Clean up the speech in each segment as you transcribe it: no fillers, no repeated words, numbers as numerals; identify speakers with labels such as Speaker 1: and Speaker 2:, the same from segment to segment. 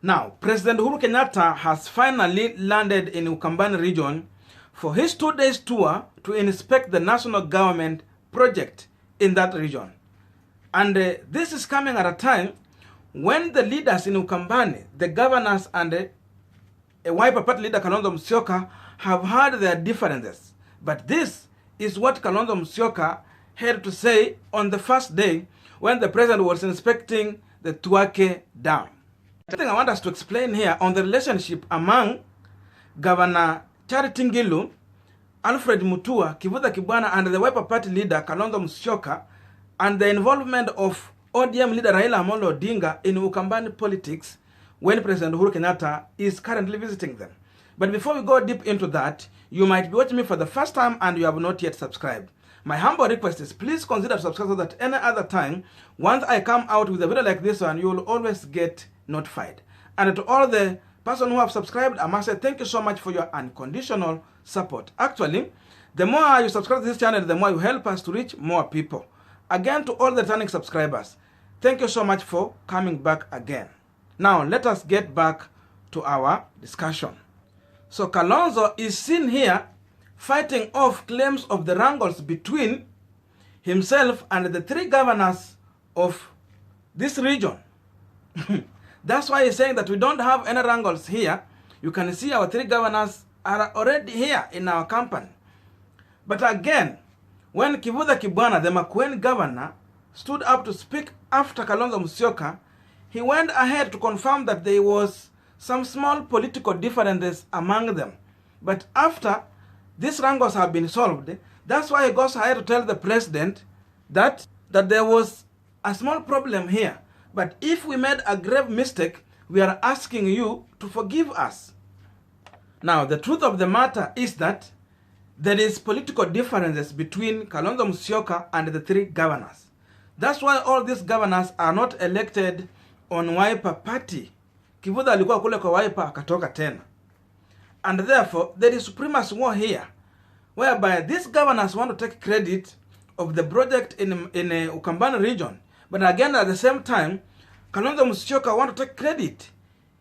Speaker 1: Now, President Uhuru Kenyatta has finally landed in Ukambani region for his 2 days tour to inspect the national government project in that region. And this is coming at a time when the leaders in Ukambani, the governors and a Wiper Party leader Kalonzo Musioka, have had their differences. But this is what Kalonzo Musioka had to say on the first day when the president was inspecting the Tuake Dam. The thing I want us to explain here on the relationship among Governor Charity Ngilu, Alfred Mutua Kibwana, and the Wiper Party leader Kalonzo Musioka, and the involvement of ODM leader Raila Odinga in Ukambani politics when President Uhuru Kenyatta is currently visiting them. But before we go deep into that, you might be watching me for the first time and you have not yet subscribed. My humble request is please consider subscribing so that any other time, once I come out with a video like this one, you will always get notified. And to all the person who have subscribed, I must say thank you so much for your unconditional support. Actually, the more you subscribe to this channel, the more you help us to reach more people. Again, to all the returning subscribers, thank you so much for coming back again. Now, let us get back to our discussion. So, Kalonzo is seen here fighting off claims of the wrangles between himself and the 3 governors of this region. That's why he's saying that we don't have any wrangles here. You can see our 3 governors are already here in our company. But again, when Kivutha Kibwana, the Makueni governor, stood up to speak after Kalonzo Musioka, he went ahead to confirm that there was some small political differences among them. But after these wrangles have been solved, that's why he goes ahead to tell the president that there was a small problem here. But if we made a grave mistake, we are asking you to forgive us. Now, the truth of the matter is that there is political differences between Kalonzo Musioka and the 3 governors. That's why all these governors are not elected on Wiper Party. Kivutha alikuwa kule kwa Wiper akatoka tena. And therefore, there is supremacy war here, whereby these governors want to take credit of the project in Ukambani region. But again, at the same time, Kalonzo Musioka want to take credit.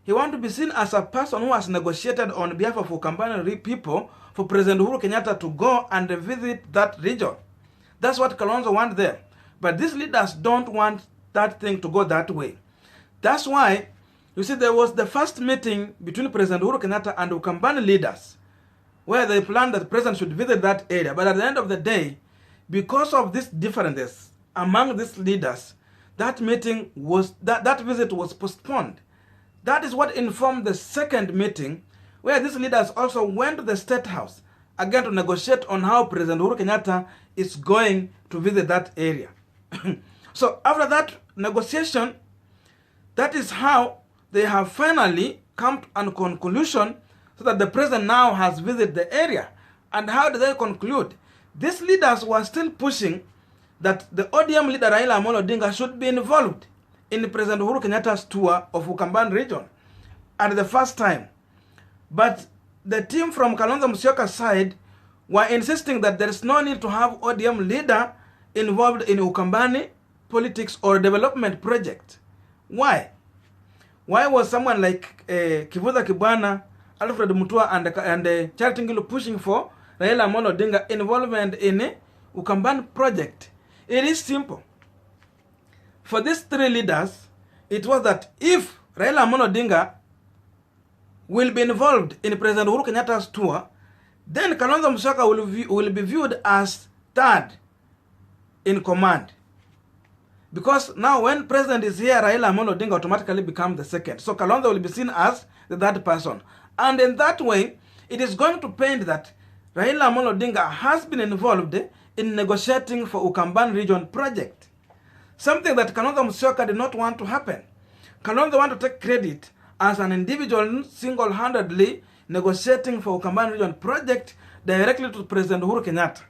Speaker 1: He want to be seen as a person who has negotiated on behalf of Ukambani people for President Uhuru Kenyatta to go and visit that region. That's what Kalonzo want there. But these leaders don't want that thing to go that way. That's why, you see, there was the first meeting between President Uhuru Kenyatta and Ukambani leaders, where they planned that the president should visit that area. But at the end of the day, because of these differences among these leaders, that meeting was, that visit was postponed. That is what informed the second meeting, where these leaders also went to the State House, again to negotiate on how President Uhuru Kenyatta is going to visit that area. So after that negotiation, that is how they have finally come to a conclusion, so that the president now has visited the area. And how did they conclude? These leaders were still pushing that the ODM leader Raila Odinga should be involved in President Uhuru Kenyatta's tour of Ukambani region at the first time. But the team from Kalonzo Musioka's side were insisting that there is no need to have ODM leader involved in Ukambani politics or development project. Why? Why was someone like Kivutha Kibwana, Alfred Mutua, and Charity Ngilu pushing for Raila Odinga involvement in Ukambani project? It is simple. For these 3 leaders, it was that if Raila Odinga will be involved in President Uhuru Kenyatta's tour, then Kalonzo Musioka will be viewed as 3rd in command. Because now when president is here, Raila Odinga automatically becomes the 2nd. So Kalonzo will be seen as the 3rd person. And in that way, it is going to paint that Raila Odinga has been involved in negotiating for Ukambani region project. Something that Kalonzo Musioka did not want to happen. Kalonzo want to take credit as an individual single-handedly negotiating for Ukambani region project directly to President Uhuru Kenyatta.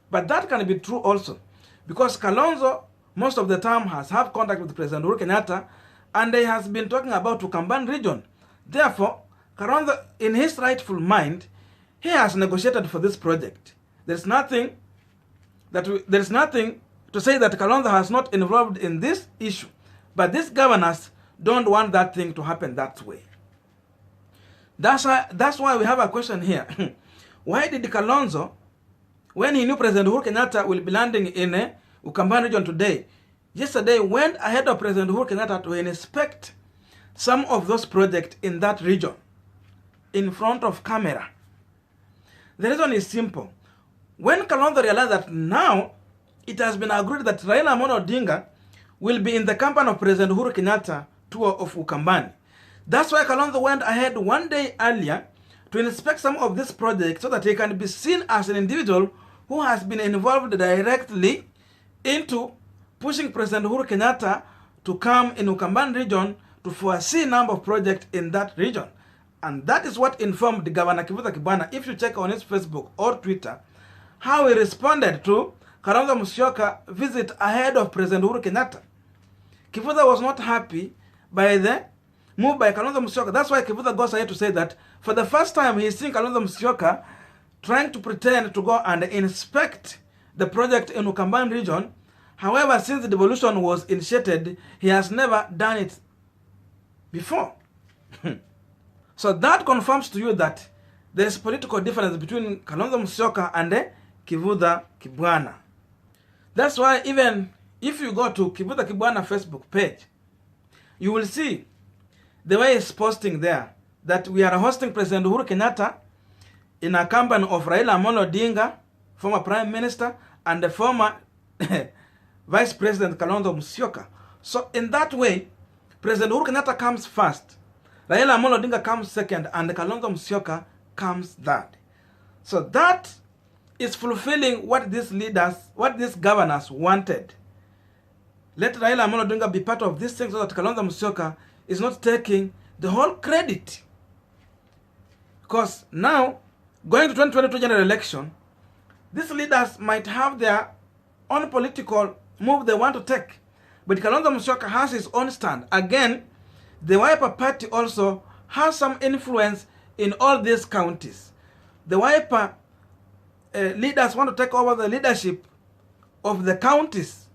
Speaker 1: But that can be true also, because Kalonzo most of the time has had contact with President Uhuru Kenyatta, and he has been talking about Ukambani region. Therefore, Kalonzo, in his rightful mind, he has negotiated for this project. There's nothing to say that Kalonzo has not involved in this issue. But these governors don't want that thing to happen that way. That's why we have a question here. Why did Kalonzo, when he knew President Uhuru Kenyatta will be landing in Ukambani region today, yesterday went ahead of President Uhuru Kenyatta to inspect some of those projects in that region in front of camera? The reason is simple. When Kalonzo realized that now it has been agreed that Raila Odinga will be in the company of President Uhuru Kenyatta tour of Ukambani, that's why Kalonzo went ahead one day earlier to inspect some of this project so that he can be seen as an individual who has been involved directly into pushing President Uhuru Kenyatta to come in Ukambani region to foresee a number of projects in that region. And that is what informed the Governor Kivutha Kibwana, if you check on his Facebook or Twitter, how he responded to Kalonzo Musioka visit ahead of President Uhuru Kenyatta. Kivutha was not happy by the move by Kalonzo Musioka. That's why Kivutha goes ahead to say that for the first time he's seen Kalonzo Musioka trying to pretend to go and inspect the project in Ukambani region. However, since the devolution was initiated, he has never done it before. So that confirms to you that there is political difference between Kalonzo Musioka and Kivutha Kibwana. That's why even if you go to Kivutha Kibwana Facebook page, you will see the way he's posting there that we are hosting President Uhuru Kenyatta in a company of Raila Odinga, former Prime Minister, and the former Vice President Kalonzo Musioka. So in that way, President Uhuru Kenyatta comes first, Raila Odinga comes second, and Kalonzo Musioka comes third. So that is fulfilling what these leaders, what these governors wanted. Let Raila Odinga be part of this thing so that Kalonzo Musioka is not taking the whole credit. Because now, going to 2022 general election, these leaders might have their own political move they want to take. But Kalonzo Musioka has his own stand. Again, the Wiper party also has some influence in all these counties. The Wiper leaders want to take over the leadership of the counties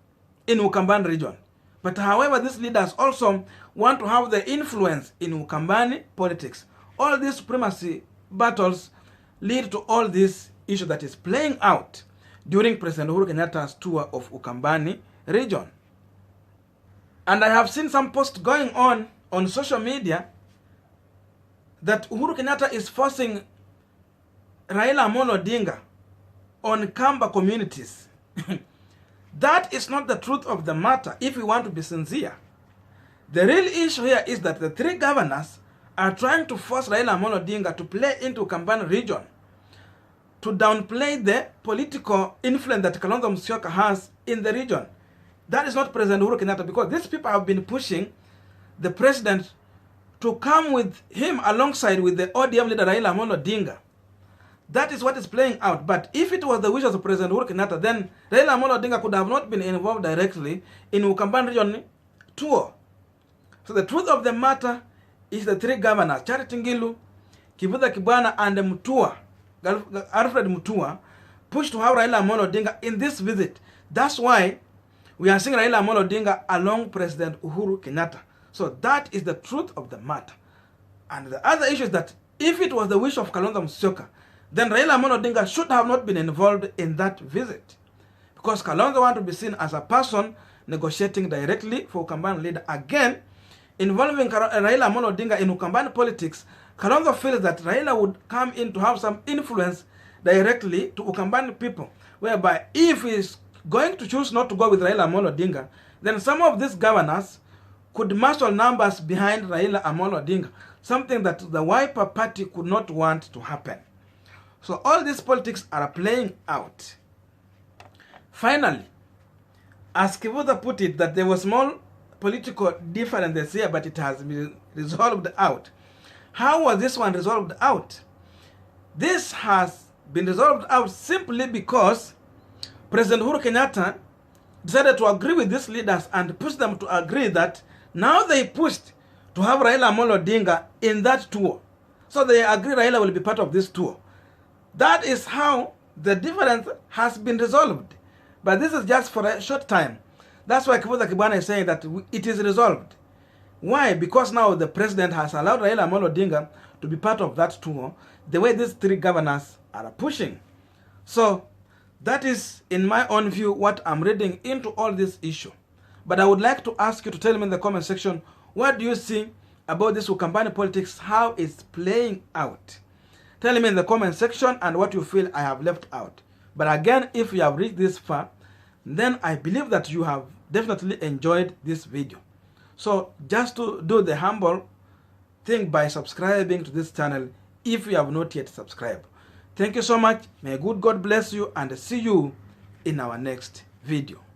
Speaker 1: in Ukambani region. But however, these leaders also want to have the influence in Ukambani politics. All these supremacy battles lead to all this issue that is playing out during President Uhuru Kenyatta's tour of Ukambani region. And I have seen some posts going on social media that Uhuru Kenyatta is forcing Raila Odinga on Kamba communities. That is not the truth of the matter if we want to be sincere. The real issue here is that the three governors are trying to force Raila Odinga to play into Ukambani region, to downplay the political influence that Kalonzo Musioka has in the region. That is not President Uhuru Kenyatta, because these people have been pushing the president to come with him alongside with the ODM leader Raila Odinga. That is what is playing out. But if it was the wishes of President Uhuru Kenyatta, then Raila Odinga could have not been involved directly in Ukambani region tour. So the truth of the matter is the three governors, Ngilu, Kivutha Kibwana, and Mutua, Alfred Mutua, pushed to have Raila Odinga in this visit. That's why we are seeing Raila Odinga along President Uhuru Kenyatta. So that is the truth of the matter. And the other issue is that if it was the wish of Kalonzo Musioka, then Raila Odinga should have not been involved in that visit. Because Kalonzo wants to be seen as a person negotiating directly for Ukambani leader. Again, involving Raila Odinga in Ukambani politics, Kalonzo feels that Raila would come in to have some influence directly to Ukambani people. Whereby if he is going to choose not to go with Raila Odinga, then some of these governors could marshal numbers behind Raila Odinga. Something that the Wiper party could not want to happen. So all these politics are playing out. Finally, as Kivutha put it, that there was small political differences here, but it has been resolved out. How was this one resolved out? This has been resolved out simply because President Uhuru Kenyatta decided to agree with these leaders and push them to agree that now they pushed to have Raila Odinga in that tour. So they agree Raila will be part of this tour. That is how the difference has been resolved. But this is just for a short time. That's why Kivutha Kibwana is saying that it is resolved. Why? Because now the president has allowed Raila Odinga to be part of that tour, the way these three governors are pushing. So that is, in my own view, what I'm reading into all this issue. But I would like to ask you to tell me in the comment section, what do you think about this Ukambani politics, how it's playing out? Tell me in the comment section and what you feel I have left out. But again, if you have reached this far, then I believe that you have definitely enjoyed this video. So just to do the humble thing by subscribing to this channel if you have not yet subscribed. Thank you so much. May good God bless you and see you in our next video.